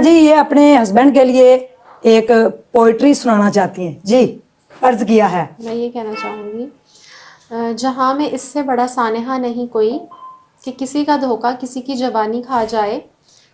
जी ये अपने हस्बैंड के लिए एक पोइट्री सुनाना चाहती हैं जी, अर्ज किया है। मैं ये कहना चाहूँगी, जहाँ में इससे बड़ा सानेहा नहीं कोई कि किसी का धोखा किसी की जवानी खा जाए।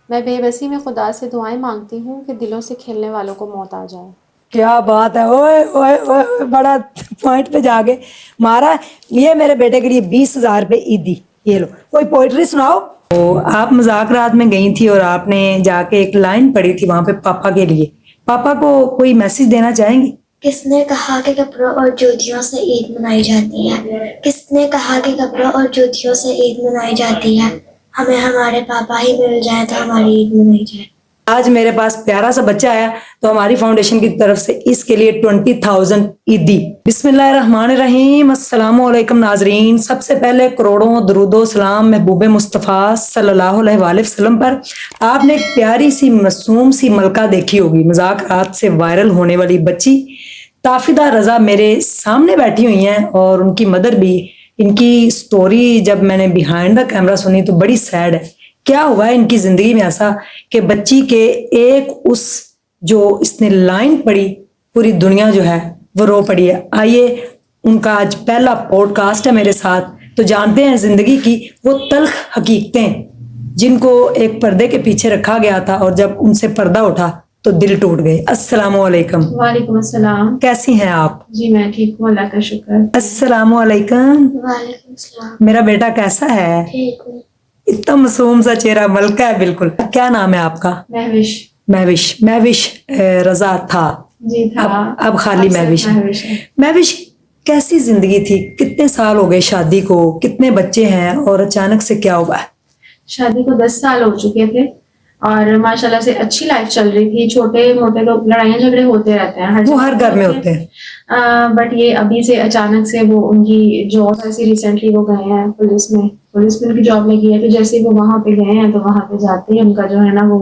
मैं बेबसी में खुदा से दुआएं मांगती हूँ कि दिलों से खेलने वालों को मौत आ जाए। क्या बात है, ओए ओए ओए, बड़ा पॉइंट पे जाके मारा। ये मेरे बेटे के लिए 20,000 रुपये ईदी, ये लो, कोई पोइट्री सुनाओ। तो आप मजाक रात में गई थी और आपने जाके एक लाइन पढ़ी थी वहां पे पापा के लिए। पापा को कोई मैसेज देना चाहेंगी? किसने कहा कि कपड़ों और जूतियों से ईद मनाई जाती है? किसने कहा कि कपड़ों और जूतियों से ईद मनाई जाती है? हमें हमारे पापा ही मिल जाए तो हमारी ईद मनाई जाए। आज मेरे पास प्यारा सा बच्चा आया तो हमारी फाउंडेशन की तरफ से इसके लिए 20,000 ईदी। बिस्मिल्लाहिर्रहमानिर्रहीम, अस्सलाम वालेकुम नाजरीन। सबसे पहले करोड़ों दरूदो सलाम महबूबे मुस्तफ़ा सल्लल्लाहु अलैहि वसल्लम पर। आपने एक प्यारी सी मासूम सी मलका देखी होगी, मजाक रात से वायरल होने वाली बच्ची ताफिदा रजा मेरे सामने बैठी हुई हैं और उनकी मदर भी। इनकी स्टोरी जब मैंने बिहाइंड द कैमरा सुनी तो बड़ी सैड है। क्या हुआ है इनकी जिंदगी में ऐसा कि बच्ची के एक उस जो इसने लाइन पढ़ी, पूरी दुनिया जो है वो रो पड़ी है। आइए, उनका आज पहला पॉडकास्ट है मेरे साथ, तो जानते हैं जिंदगी की वो तल्ख हकीकतें जिनको एक पर्दे के पीछे रखा गया था और जब उनसे पर्दा उठा तो दिल टूट गए। अस्सलाम वालेकुम। वालेकुम अस्सलाम। कैसी हैं आप? जी मैं ठीक हूँ, अल्लाह का शुक्र। अस्सलाम वालेकुम। वालेकुम सलाम। मेरा बेटा कैसा है? ठीक हूँ। इतना मासूम सा चेहरा, मलका है बिल्कुल। क्या नाम है आपका? महविश। महविश रजा था जी था, अब खाली महविश है। महविश, कैसी जिंदगी थी? कितने साल हो गए शादी को? कितने बच्चे हैं और अचानक से क्या हुआ है? शादी को 10 साल हो चुके थे और माशाल्लाह से अच्छी लाइफ चल रही थी। छोटे मोटे लोग लड़ाइयाँ झगड़े होते रहते हैं, वो हर घर में होते हैं। बट ये अभी से अचानक से वो उनकी जॉब ऐसी रिसेंटली वो गए हैं पुलिस में उनकी जॉब लगी है। तो जैसे वो वहां पे गए हैं तो वहां पे जाते ही उनका जो है ना वो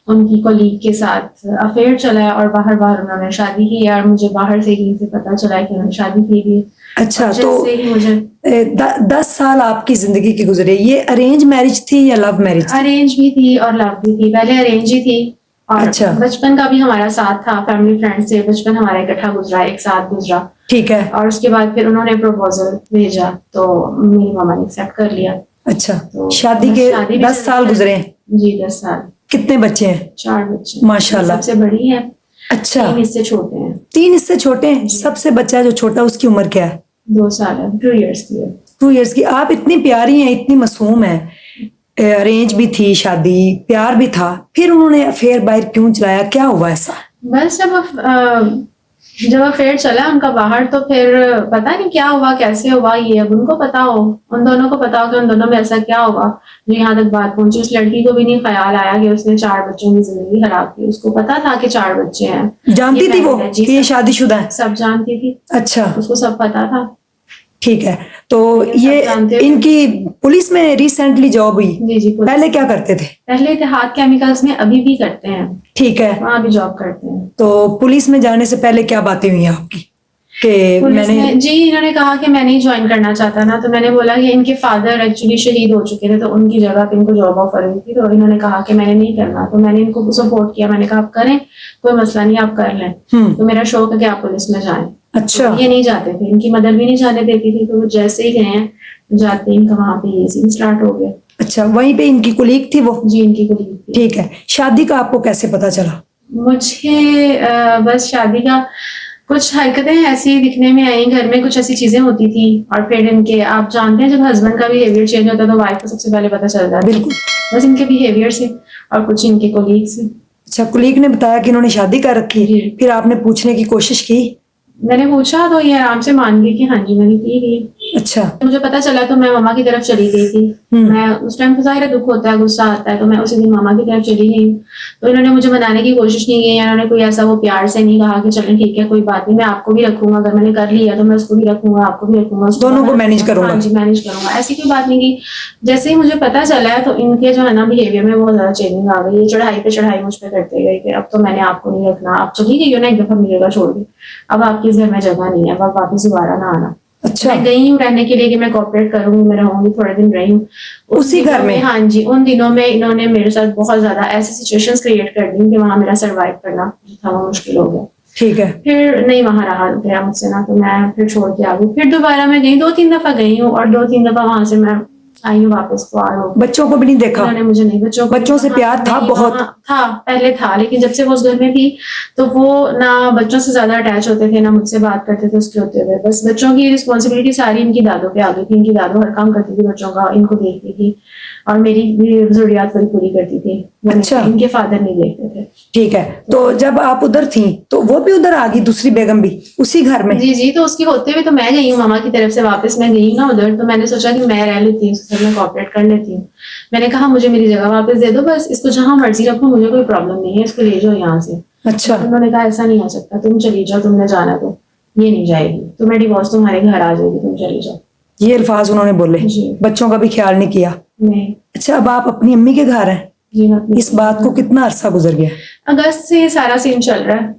उनकी कोलीग के साथ अफेयर चला है और बाहर उन्होंने शादी की है। और मुझे बाहर से ही से पता चला है कि उन्होंने शादी की थी। अच्छा, तो मुझे 10 साल आपकी जिंदगी की गुजरे। ये अरेंज मैरिज थी या लव मैरिज? अरेंज भी थी और लव भी थी। पहले अरेंज ही थी और अच्छा। बचपन का भी हमारा साथ था, फैमिली फ्रेंड से बचपन हमारा इकट्ठा गुजरा, एक साथ गुजरा। ठीक है। और उसके बाद फिर उन्होंने प्रपोजल भेजा तो मेरी मामा ने एक्सेप्ट कर लिया। अच्छा, तो शादी के 10 साल गुजरे हैं? जी 10 साल। कितने बच्चे हैं? 4 बच्चे माशाल्लाह। सबसे बड़ी है। अच्छा, 3 इससे छोटे हैं। 3 इससे छोटे हैं। सबसे बच्चा जो छोटा उसकी उम्र क्या है? 2 साल है, 2 इयर्स की है। 2 इयर्स की। आप इतनी प्यारी हैं, इतनी मासूम हैं। अरेंज भी थी शादी, प्यार भी था, फिर उन्होंने अफेयर बाहर क्यों चलाया? क्या हुआ ऐसा? बस जब अफेयर चला उनका बाहर तो फिर पता नहीं क्या हुआ, कैसे हुआ, ये अब उनको पता हो, उन दोनों को पता हो कि उन दोनों में ऐसा क्या हुआ जो यहाँ तक बात पहुंची। उस लड़की को भी नहीं ख्याल आया कि उसने 4 बच्चों की जिंदगी खराब की। उसको पता था कि 4 बच्चे हैं। जानती थी वो कि ये शादीशुदा है? सब जानती थी। अच्छा, उसको सब पता था। ठीक है। तो ये इनकी पुलिस में रिसेंटली जॉब हुई? जी पहले क्या करते थे? पहले इत्तेहाद केमिकल्स में, अभी भी करते हैं। ठीक है, वहाँ भी जॉब करते हैं। तो पुलिस में जाने से पहले क्या बातें हुई आपकी कि मैंने जी इन्होंने कहा कि मैं नहीं ज्वाइन करना चाहता ना, तो मैंने बोला कि इनके फादर एक्चुअली शहीद हो चुके थे तो उनकी जगह पे इनको जॉब ऑफर हुई थी। तो इन्होंने कहा कि मैंने नहीं करना, तो मैंने इनको सपोर्ट किया। मैंने कहा आप करें, कोई मसला नहीं, आप कर लें। तो मेरा शौक है कि आप पुलिस में जाएं। अच्छा। तो ये नहीं जाते थे, इनकी मदर भी नहीं जाने देती थी। तो वो जैसे ही गए हैं जाते ही इनका वहां पे ये सीन स्टार्ट हो गया। अच्छा, वहीं पे इनकी कुलीग थी वो? जी इनकी कुलीग थी। ठीक है। शादी का आपको कैसे पता चला? मुझे बस शादी का कुछ हरकतें ऐसी दिखने में आई, घर में कुछ ऐसी चीजें होती थी। और फिर इनके, आप जानते हैं जब हस्बैंड का बिहेवियर चेंज होता है तो वाइफ को सबसे पहले पता चलता है। बिल्कुल। बस इनके बिहेवियर से और कुछ इनके कोलीग से। अच्छा, कुलीग ने बताया कि इन्होंने शादी कर रखी, फिर आपने पूछने की कोशिश की? मैंने पूछा तो ये आराम से मान गई कि हाँ जी मैंने की गई। अच्छा। मुझे पता चला तो मैं मामा की तरफ चली गई थी। मैं उस टाइम तो जाहिर दुख होता है, गुस्सा आता है, तो मैं उसी दिन मामा की तरफ चली गई। तो इन्होंने मुझे मनाने की कोशिश नहीं की। इन्होंने कोई ऐसा वो प्यार से नहीं कहा कि चलें ठीक है कोई बात नहीं, मैं आपको भी रखूंगा, अगर मैंने कर लिया तो मैं उसको भी रखूंगा, आपको भी रखूंगा, दोनों को मैनेज करूंगा। हाँ जी मैनेज करूंगा, ऐसी कोई बात नहीं की। जैसे ही मुझे पता चला है तो इनके जो है ना बिहेवियर में बहुत ज्यादा चेंजिंग आ गई। चढ़ाई पे चढ़ाई मुझ पर करते गए कि अब तो मैंने आपको नहीं रखना, आप चली गई हो ना एक दफा मेरी जगह छोड़ दी, अब आपकी इस घर में जगह नहीं है, अब आप वापस दोबारा ना आना। अच्छा। मैं गई हूँ रहने के लिए कि मैं कोऑपरेट करूंगी, मैं रहूंगी, थोड़े दिन रही हूँ उसी घर में? हाँ जी, उन दिनों में इन्होंने मेरे साथ बहुत ज्यादा ऐसी सिचुएशंस क्रिएट कर दी कि वहां मेरा सरवाइव करना जो था वो मुश्किल हो गया। ठीक है। फिर नहीं वहां रहा गया मुझसे ना, तो मैं फिर छोड़ के आ गई। फिर दोबारा मैं गई, 2-3 दफा गई हूँ और 2-3 दफा वहां से मैं आई हूँ वापस तो आ गई। बच्चों को भी नहीं देखा? उन्होंने मुझे नहीं, बच्चों से प्यार था बहुत? था, पहले था, लेकिन जब से वो उस घर में थी तो वो ना बच्चों से ज्यादा अटैच होते थे, ना मुझसे बात करते थे उसके होते हुए। बस बच्चों की रिस्पॉन्सिबिलिटी सारी इनकी दादों पे आ गई थी। इनकी दादो हर काम करती थी बच्चों का, इनको देखती थी और मेरी भी जरूरियात पूरी करती थी। अच्छा। इनके फादर नहीं देखते थे। ठीक है। तो जब आप उधर थी तो वो भी उधर आ गई, दूसरी बेगम भी उसी घर में? जी जी, तो उसके होते हुए तो मैं गई हूँ मामा की तरफ से वापस, मैं गई हूँ ना उधर, तो मैंने सोचा कि मैं रह लेती हूँ उसके साथ, मैं कोऑपरेट कर लेती हूँ। मैंने कहा मुझे मेरी जगह वापस दे दो, बस इसको जहाँ मर्जी रखो, मुझे कोई प्रॉब्लम नहीं है, इसको ले जाओ यहाँ से। अच्छा। उन्होंने कहा ऐसा नहीं हो सकता, तुम चली जाओ, तुमने जाना तो ये नहीं जाएगी, तुम्हें डिवोर्स तुम्हारे घर आ जाएगी, तुम चली जाओ। ये अल्फाज उन्होंने बोले? जी। बच्चों का भी ख्याल नहीं किया? नहीं। अच्छा, अब आप अपनी अम्मी के घर हैं? जी मैं अपनी- इस बात को कितना अरसा गुजर गया? अगस्त से सारा सीन चल रहा है।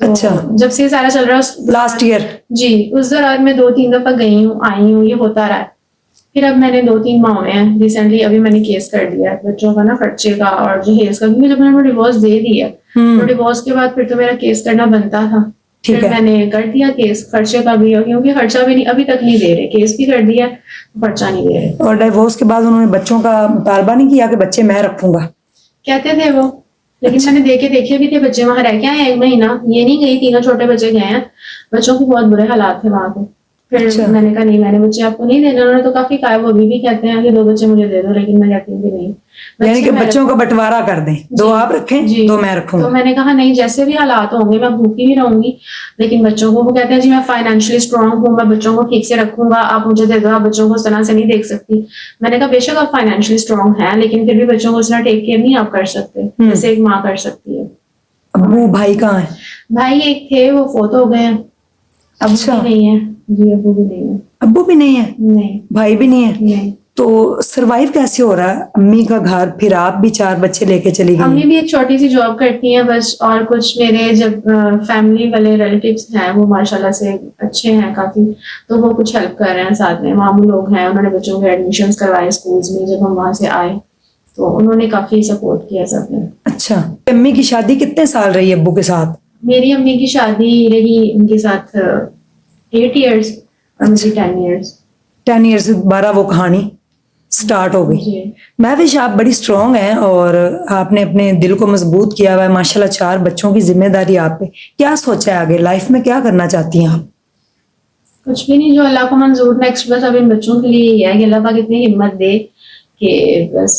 तो अच्छा। जब से सारा चल रहा है लास्ट ईयर? जी, उस दौरान मैं 2-3 दफा गई हूँ, आई हूँ, ये होता रहा है। फिर अब मैंने 2-3 माह हुए हैं रिसेंटली, अभी मैंने केस कर दिया है बच्चों का ना, खर्चे का और जहेज का, क्योंकि जब मैंने डिवोर्स दे दिया तो डिवोर्स के बाद फिर तो मेरा केस करना बनता था। ठीक फिर है। मैंने कर दिया केस, खर्चे का भी, क्योंकि खर्चा भी नहीं अभी तक नहीं दे रहे, केस भी कर दिया खर्चा नहीं दे रहे। और डिवोर्स के बाद उन्होंने बच्चों का मुतालबा नहीं किया कि बच्चे मैं रखूंगा? कहते थे वो, लेकिन मैंने देखे भी थे बच्चे, वहां रह के आए 1 महीना, ये नहीं गई, 3 छोटे बच्चे गए हैं, बच्चों के बहुत बुरे हालात थे वहां पे। फिर अच्छा। मैंने कहा नहीं, मैंने बच्चे आपको नहीं देने। उन्होंने तो काफी कहा, वो अभी भी कहते हैं कि 2 बच्चे मुझे दे दो, लेकिन मैं कहती हूँ कि नहीं, यानी कि मैं बच्चों का रखूंगी। बंटवारा कर दें, 2 जी। आप रखें, जी। 2 मैं रखूंगा। तो मैंने कहा नहीं, जैसे भी हालात होंगे मैं भूखी भी रहूंगी, लेकिन बच्चों को, वो कहते हैं जी मैं फाइनेंशियली स्ट्रांग हूँ, मैं बच्चों को ठीक से रखूंगा, आप मुझे दे दो, आप बच्चों को उस तरह से नहीं देख सकती। मैंने कहा बेशक आप फाइनेंशियली स्ट्रांग हैं, लेकिन फिर भी बच्चों को उस तरह टेक केयर नहीं आप कर सकते जैसे एक माँ कर सकती है। अब्बू भाई कहाँ है? भाई एक थे, वो फोत हो गए हैं। अब्बू अच्छा। भी नहीं है जी, अब्बू भी नहीं है। अब्बू भी नहीं है? नहीं। भाई भी नहीं है? नहीं। तो सरवाइव कैसे हो रहा है? अम्मी का घर, फिर आप भी 4 बच्चे लेके चली अम्मी गई? भी एक छोटी सी जॉब करती हैं बस, और कुछ मेरे जब फैमिली वाले रिलेटिव्स हैं वो माशाल्लाह से अच्छे हैं काफी, तो वो कुछ हेल्प कर रहे हैं साथ में। मामू लोग हैं, उन्होंने बच्चों के एडमिशन्स करवाए स्कूल्स में जब हम वहां से आए, तो उन्होंने काफी सपोर्ट किया सबने। अच्छा। अम्मी की शादी कितने साल रही अब्बू के साथ? मेरी अम्मी की शादी रही उनके साथ 8 years और मेरी 10 years। 10 ईयर से 12 वो कहानी स्टार्ट हो गई। जी। महविश, आप बड़ी स्ट्रांग हैं और आपने अपने दिल को मजबूत किया हुआ है माशाल्लाह। 4 बच्चों की जिम्मेदारी आप पे। क्या सोचा है आगे लाइफ में, क्या करना चाहती हैं आप? कुछ भी नहीं, जो अल्लाह को मंजूर। नेक्स्ट बस अब इन बच्चों के लिए ही है कि अल्लाह पाक इतनी हिम्मत दे कि बस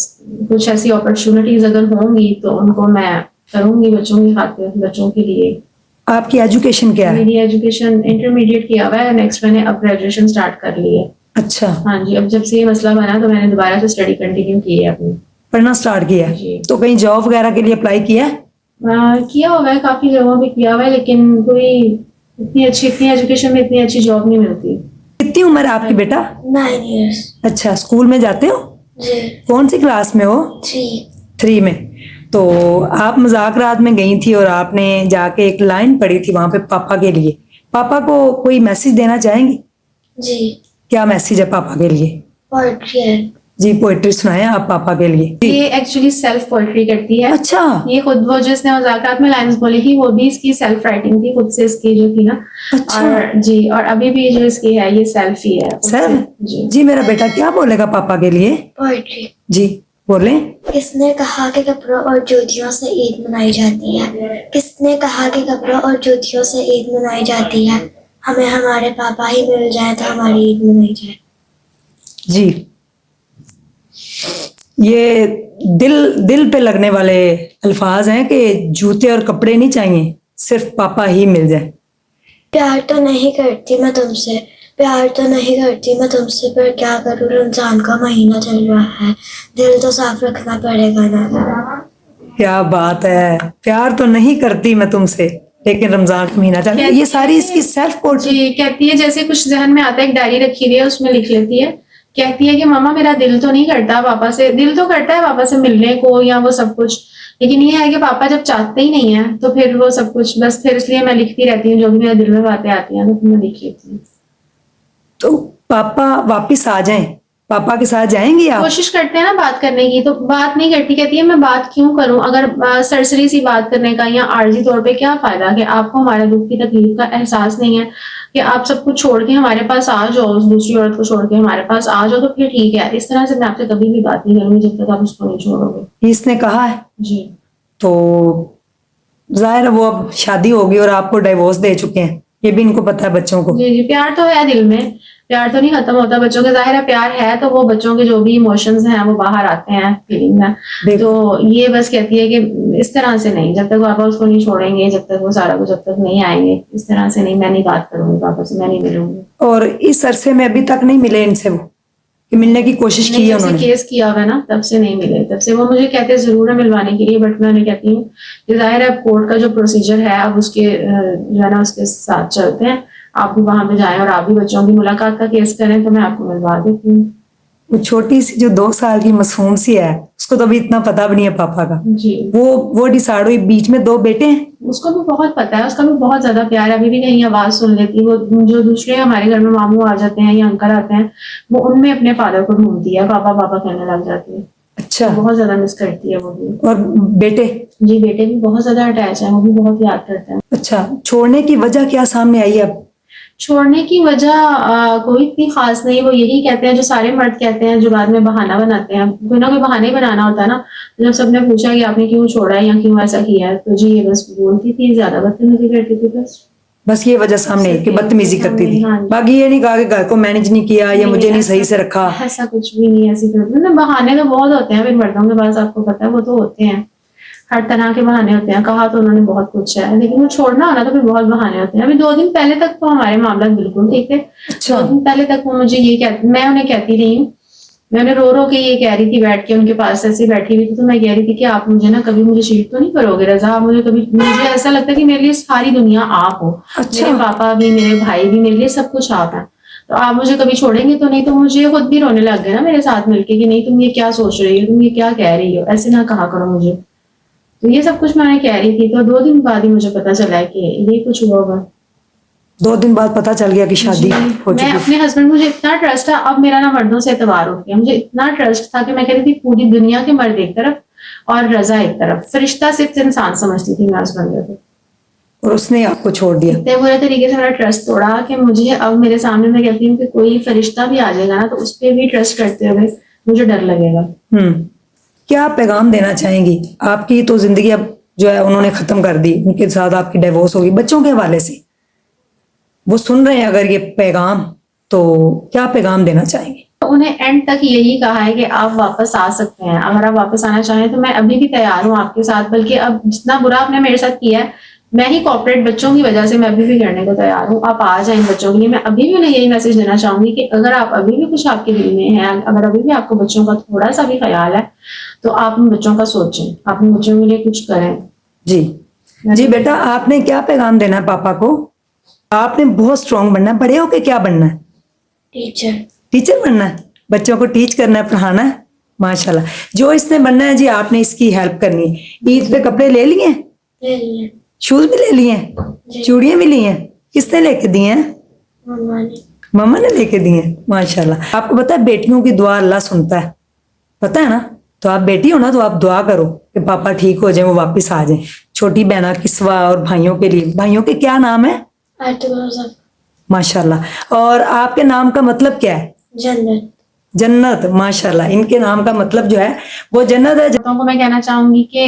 कुछ ऐसी अपॉर्चुनिटीज अगर होंगी तो उनको मैं करूंगी बच्चों की खातिर, बच्चों के लिए। आपकी एजुकेशन क्या है? मेरी एजुकेशन इंटरमीडिएट किया हुआ है, नेक्स्ट मैंने अब ग्रेजुएशन स्टार्ट कर ली है। अच्छा। हाँ जी, अब जब से ये मसला बना तो मैंने दोबारा से स्टडी कंटिन्यू की है अपनी। पढ़ना स्टार्ट किया है? जी। तो कहीं जॉब वगैरह के लिए अप्लाई किया है? किया हुआ है, काफी जगहों पे किया हुआ है, लेकिन कोई इतनी एजुकेशन में इतनी अच्छी जॉब नहीं मिलती। कितनी उम्र है आपकी बेटा? 9 years। अच्छा, स्कूल में जाते हो? जी। कौन सी क्लास में हो? 3 में। तो आप मुज़ाकरात में गई थी और आपने जाके एक लाइन पढ़ी थी वहां पे पापा के लिए। पापा को कोई मैसेज देना चाहेंगी? जी। क्या मैसेज है पापा के लिए? पोएट्री है। जी, पोएट्री सुनाए आप पापा के लिए। जी। ये एक्चुअली सेल्फ पोएट्री करती है। अच्छा। ये खुद, वो जिसने मुज़ाकरात में लाइंस बोली थी वो भी इसकी सेल्फ राइटिंग थी, खुद से इसकी जो थी ना। अच्छा। और जी, और अभी भी जो इसकी है ये सेल्फ ही है। सर जी। जी, मेरा बेटा क्या बोलेगा पापा के लिए? पोएट्री। जी बोले। किसने कहा कि कपड़ों और जूतियों से ईद मनाई जाती है? किसने कहा कि कपड़ों और जूतियों से ईद मनाई जाती है? हमें हमारे पापा ही मिल जाए तो हमारी ईद मनाई जाए। जी, ये दिल पे लगने वाले अल्फाज हैं कि जूते और कपड़े नहीं चाहिए, सिर्फ पापा ही मिल जाए। प्यार तो नहीं करती मैं तुमसे, प्यार तो नहीं करती मैं तुमसे, पर क्या करूँ, रमजान का महीना चल रहा है, दिल तो साफ रखना पड़ेगा ना। क्या बात है, प्यार तो नहीं करती मैं तुमसे लेकिन रमजान का महीना चल रहा है। ये सारी इसकी सेल्फ पोर्ट्रेट। जी, कहती है जैसे कुछ जहन में आता है, एक डायरी रखी हुई है उसमें लिख लेती है। कहती है कि मामा मेरा दिल तो नहीं करता पापा से, दिल तो करता है पापा से मिलने को या वो सब कुछ, लेकिन ये है कि पापा जब चाहते ही नहीं है तो फिर वो सब कुछ बस, फिर इसलिए मैं लिखती रहती हूँ जो भी मेरे दिल में बातें आती हैं तो फिर मैं लिख लेती हूँ। तो पापा वापिस आ जाएं, पापा के साथ जाएंगी आप? कोशिश करते हैं ना बात करने की, तो बात नहीं करती, कहती है मैं बात क्यों करूं, अगर सरसरी सी बात करने का या आर्जी तौर पे क्या फायदा कि आपको हमारे दुख की तकलीफ का एहसास नहीं है कि आप सब कुछ छोड़ के हमारे पास आ जाओ, उस दूसरी औरत को छोड़ के हमारे पास आ जाओ, तो फिर ठीक है। इस तरह से मैं आपसे कभी भी बात नहीं करूंगी जब तक आप उसको नहीं छोड़ोगे। इसने कहा है? जी। तो जाहिर है वो अब शादी होगी और आपको डिवोर्स दे चुके हैं, ये भी इनको पता है बच्चों को। जी जी, प्यार तो है दिल में, प्यार तो नहीं खत्म होता बच्चों के, जाहिर है प्यार है तो वो बच्चों के जो भी इमोशंस हैं वो बाहर आते हैं फीलिंग में। देखो। तो ये बस कहती है कि इस तरह से नहीं, जब तक पापा उसको नहीं छोड़ेंगे, जब तक वो सारा कुछ, जब तक नहीं आएंगे, इस तरह से नहीं, मैं नहीं बात करूंगी पापा से, मैं नहीं मिलूंगी। और इस अरसे में अभी तक नहीं मिले इनसे वो, कि मिलने की कोशिश की नहीं, है जब से उन्होंने? केस किया हुआ है ना तब से नहीं मिले, तब से वो मुझे कहते जरूर है मिलवाने के लिए, बट मैं उन्हें कहती हूँ कि जाहिर है अब कोर्ट का जो प्रोसीजर है अब उसके जो है ना उसके साथ चलते हैं, आप भी वहां पे जाएं और आप भी बच्चों की मुलाकात का केस करें तो मैं आपको मिलवा देती हूँ। वो छोटी सी जो 2 साल की मासूम सी है, उसको तो अभी इतना पता भी नहीं है पापा का। जी। वो डिसाइड हुई, बीच में 2 बेटे हैं। उसको भी बहुत पता है, उसका भी बहुत ज्यादा प्यार है, अभी भी कहीं आवाज सुन लेती है, वो जो दूसरे हमारे घर में मामू आ जाते हैं या अंकल आते हैं, वो उनमें अपने फादर को ढूंढती है, पापा पापा कहने लग जाती है। अच्छा। बहुत ज्यादा मिस करती है वो भी। और बेटे? जी, बेटे भी बहुत ज्यादा अटैच है, वो भी बहुत याद करते हैं। अच्छा, छोड़ने की वजह क्या सामने आई अब? छोड़ने की वजह कोई इतनी खास नहीं, वो यही कहते हैं जो सारे मर्द कहते हैं, जो बाद में बहाना बनाते हैं, कोई ना कोई बहाने ही बनाना होता है ना। तो जब सबने पूछा कि आपने क्यों छोड़ा है या क्यों ऐसा किया है, तो जी ये बस बोलती थी, ज्यादा बदतमीजी करती थी, बस ये वजह सामने आई कि बदतमीजी करती थी। हाँ जी। बाकी ये नहीं कहा कि घर को मैनेज नहीं किया या मुझे नहीं सही से रखा? ऐसा कुछ भी नहीं, ऐसी मतलब बहाने तो बहुत होते हैं फिर मर्दों के पास, आपको पता है वो तो होते हैं, हर तरह के बहाने होते हैं। कहा तो उन्होंने बहुत कुछ है, लेकिन वो छोड़ना होना तो फिर बहुत बहाने होते हैं। अभी 2 दिन पहले तक तो हमारे मामला बिल्कुल ठीक थे। अच्छा। 2 दिन पहले तक वो मुझे ये मैं उन्हें कहती रही हूँ, मैं उन्हें रो रो के ये कह रही थी, बैठ के उनके पास ऐसे बैठी हुई थी, तो मैं कह रही थी कि आप मुझे ना कभी मुझे चीट तो नहीं करोगे रजा, आप मुझे कभी, मुझे ऐसा लगता है कि मेरे लिए सारी दुनिया आप हो। अच्छा। मेरे पापा भी, मेरे भाई भी, मेरे लिए सब कुछ आप है, तो आप मुझे कभी छोड़ेंगे तो नहीं। तो मुझे खुद भी रोने लग गए ना मेरे साथ मिलके कि नहीं तुम ये क्या सोच रही हो, तुम ये क्या कह रही हो, ऐसे ना कहा करो मुझे। तो ये सब कुछ मैं कह रही थी, तो 2 दिन बाद ही मुझे पता चला कि ये कुछ हुआ होगा। 2 दिन बाद पता चल गया कि शादी हो मैं चुकी? अपने हस्बैंड, मुझे इतना ट्रस्ट था, अब मेरा ना मर्दों से एतबार हो गया, मुझे इतना ट्रस्ट था कि मैं कहती थी पूरी दुनिया के मर्द एक तरफ और रजा एक तरफ, फरिश्ता सिर्फ इंसान समझती थी मैं उस बंदे को। और उसने आपको छोड़ दिया? इतने बुरे तरीके से मेरा ट्रस्ट तोड़ा कि मुझे अब मेरे सामने, मैं कहती हूँ कि कोई फरिश्ता भी आ जाएगा ना तो उस पर भी ट्रस्ट करते हुए मुझे डर लगेगा। क्या पैगाम देना चाहेंगी? आपकी तो जिंदगी अब जो है उन्होंने खत्म कर दी, उनके साथ आपकी डिवोर्स होगी, बच्चों के हवाले से वो सुन रहे हैं अगर ये पैगाम, तो क्या पैगाम देना चाहेंगे? उन्हें एंड तक यही कहा है कि आप वापस आ सकते हैं, अगर आप वापस आना चाहें तो मैं अभी भी तैयार हूँ आपके साथ, बल्कि अब जितना बुरा आपने मेरे साथ किया है, मैं ही कॉर्पोरेट बच्चों की वजह से मैं अभी भी करने को तैयार हूँ, आप आ जाए इन बच्चों के लिए। मैं अभी भी उन्हें यही मैसेज देना चाहूंगी कि अगर आप अभी भी कुछ आपके दिल में है, अगर अभी भी आपको बच्चों का थोड़ा सा भी ख्याल है, तो आप उन बच्चों का सोचें, आप उन बच्चों के लिए कुछ करें। जी जी बेटा, आपने क्या पैगाम देना है पापा को? आपने बहुत स्ट्रांग बनना है, बड़े होके क्या बनना है? टीचर। टीचर बनना है, बच्चों को टीच करना है, पढ़ाना है। माशाल्लाह, जो इसने बनना है जी आपने इसकी हेल्प करनी है। ईद पे कपड़े ले लिए? ले लिए। शूज भी ले लिए? जी। चूड़ियां भी ली हैं? किसने लेके दी हैं? मम्मा ने। मम्मा ने लेके दी हैं। माशाल्लाह। आपको पता है बेटियों की दुआ अल्लाह सुनता है, पता है ना? तो आप बेटी हो ना, तो आप दुआ करो कि पापा ठीक हो जाए, वो वापस आ जाए। छोटी बहना किस्वा और भाइयों के लिए, भाइयों के क्या नाम है? माशाल्लाह। और आपके नाम का मतलब क्या है? जन्नत। जन्नत। माशाल्लाह, इनके नाम का मतलब जो है वो जन्नत है। बच्चों को मैं कहना चाहूंगी कि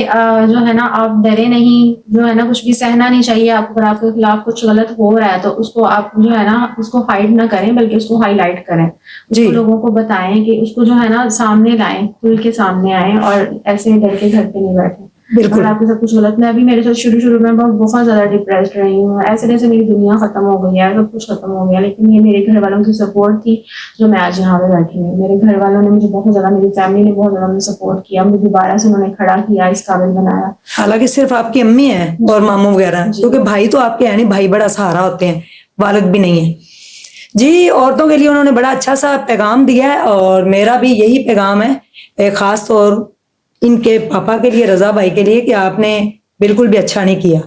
जो है ना आप डरे नहीं, जो है ना कुछ भी सहना नहीं चाहिए आपको, अगर आपके खिलाफ कुछ गलत हो रहा है तो उसको आप जो है ना उसको हाइड ना करें, बल्कि उसको हाईलाइट करें, उसको लोगों को बताएं कि उसको जो है ना सामने लाएं, खुल के सामने आए और ऐसे डर के घर पे नहीं बैठे। बिल्कुल। अगर आपके साथ कुछ गलत, मैं अभी मेरे साथ शुरू में बहुत ज्यादा डिप्रेस्ड रही हूँ, ऐसे जैसे मेरी दुनिया खत्म हो गई है, सब कुछ खत्म हो गया, लेकिन ये मेरे घर वालों की सपोर्ट थी जो मैं आज यहाँ पे बैठी हूँ। मेरे घर वालों ने मुझे बहुत ज्यादा, मेरी फैमिली ने बहुत ज्यादा मुझे सपोर्ट किया, मुझे दोबारा से उन्होंने खड़ा किया, इस काबिल बनाया। हालांकि सिर्फ आपकी अम्मी है और मामू वगैरह, क्योंकि भाई तो आपके है नहीं, भाई बड़ा सहारा होते हैं, वालिद भी नहीं है जी। औरतों के लिए उन्होंने बड़ा अच्छा सा पैगाम दिया है और मेरा भी यही पैगाम है, खास तौर इनके पापा के लिए, रजा भाई के लिए, कि आपने बिल्कुल भी अच्छा नहीं किया।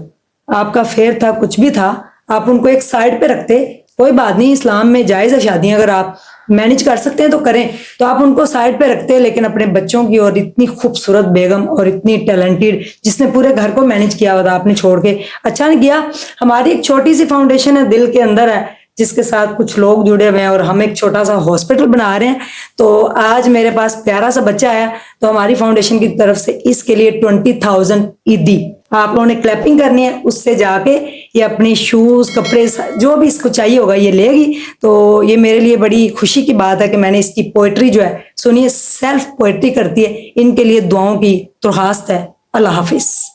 आपका फेर था, कुछ भी था, आप उनको एक साइड पे रखते कोई बात नहीं, इस्लाम में जायज़ है शादियां, अगर आप मैनेज कर सकते हैं तो करें। तो आप उनको साइड पे रखते हैं, लेकिन अपने बच्चों की, और इतनी खूबसूरत बेगम और इतनी टैलेंटेड जिसने पूरे घर को मैनेज किया हुआ था, आपने छोड़ के अच्छा नहीं किया। हमारी एक छोटी सी फाउंडेशन है, दिल के अंदर है, जिसके साथ कुछ लोग जुड़े हुए हैं, और हम एक छोटा सा हॉस्पिटल बना रहे हैं। तो आज मेरे पास प्यारा सा बच्चा आया, तो हमारी फाउंडेशन की तरफ से इसके लिए 20,000 ईदी आप लोगों ने क्लैपिंग करनी है। उससे जाके ये अपनी शूज, कपड़े, जो भी इसको चाहिए होगा ये लेगी। तो ये मेरे लिए बड़ी खुशी की बात है कि मैंने इसकी पोइट्री जो है सुनिए, सेल्फ पोइट्री करती है। इनके लिए दुआओं की दरख्वास्त है। अल्लाह हाफिज।